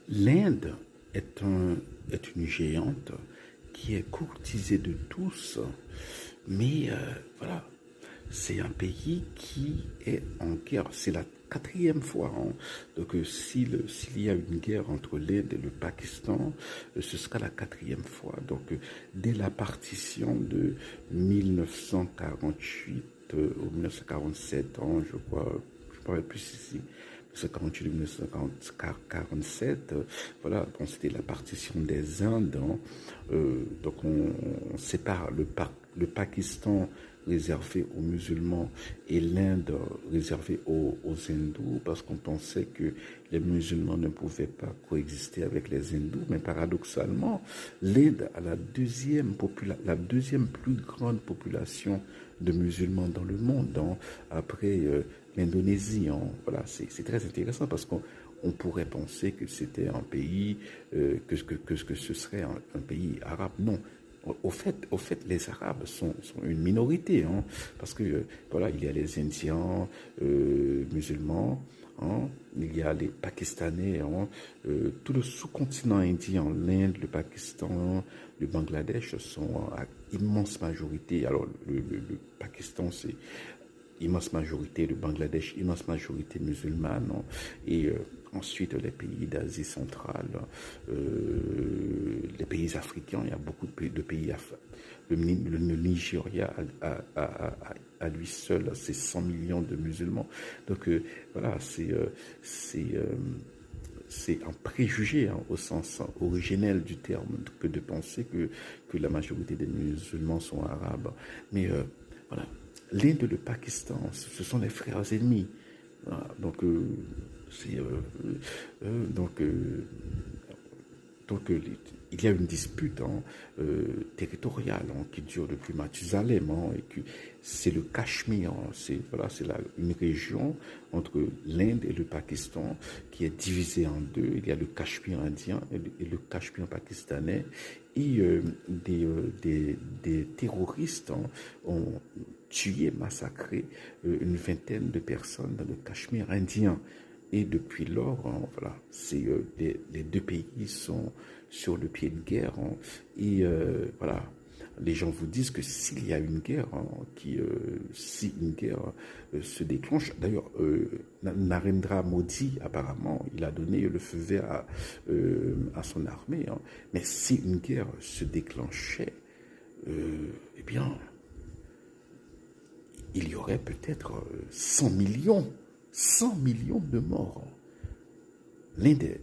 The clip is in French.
L'Inde est une géante qui est courtisée de tous, mais voilà, c'est un pays qui est en guerre. C'est la quatrième fois, hein. Donc, s'il y a une guerre entre l'Inde et le Pakistan, ce sera la quatrième fois. Donc, dès la partition de 1948 ou 1947, hein, je crois, je ne parle plus ici. 1948-1947, voilà, bon, c'était la partition des Indes, hein. Donc on sépare le Pakistan réservé aux musulmans et l'Inde réservée aux hindous parce qu'on pensait que les musulmans ne pouvaient pas coexister avec les hindous, mais paradoxalement, l'Inde a la deuxième plus grande population de musulmans dans le monde, hein, après l'Indonésie, hein. Voilà, c'est très intéressant parce qu'on pourrait penser que c'était un pays, que ce serait un pays arabe. Non. Au fait, les Arabes sont une minorité, hein, parce que voilà, il y a les Indiens musulmans, hein, il y a les Pakistanais, hein, tout le sous-continent indien, l'Inde, le Pakistan, le Bangladesh sont à immense majorité. Alors le Pakistan, c'est immense majorité, le Bangladesh, immense majorité musulmane, hein, et ensuite les pays d'Asie centrale, les pays africains, il y a beaucoup de pays africains. Le Nigeria à lui seul, c'est 100 millions de musulmans. Donc voilà, c'est un préjugé, hein, au sens originel du terme que de penser que la majorité des musulmans sont arabes. Mais voilà, l'Inde et le Pakistan, ce sont les frères ennemis. Voilà, donc, c'est, donc, donc, il y a une dispute, hein, territoriale, hein, qui dure depuis Mathusalem, hein, et que c'est le Cachemire, hein. C'est voilà, une région entre l'Inde et le Pakistan qui est divisée en deux. Il y a le Cachemire indien et le Cachemire pakistanais. Et des terroristes, hein, ont tué, massacré une vingtaine de personnes dans le Cachemire indien. Et depuis lors, hein, voilà, les deux pays sont sur le pied de guerre, hein. Et voilà, les gens vous disent que s'il y a une guerre, hein, si une guerre se déclenche, d'ailleurs, Narendra Modi, apparemment, il a donné le feu vert à son armée, hein. Mais si une guerre se déclenchait, eh bien, il y aurait peut-être 100 millions de morts. L'Inde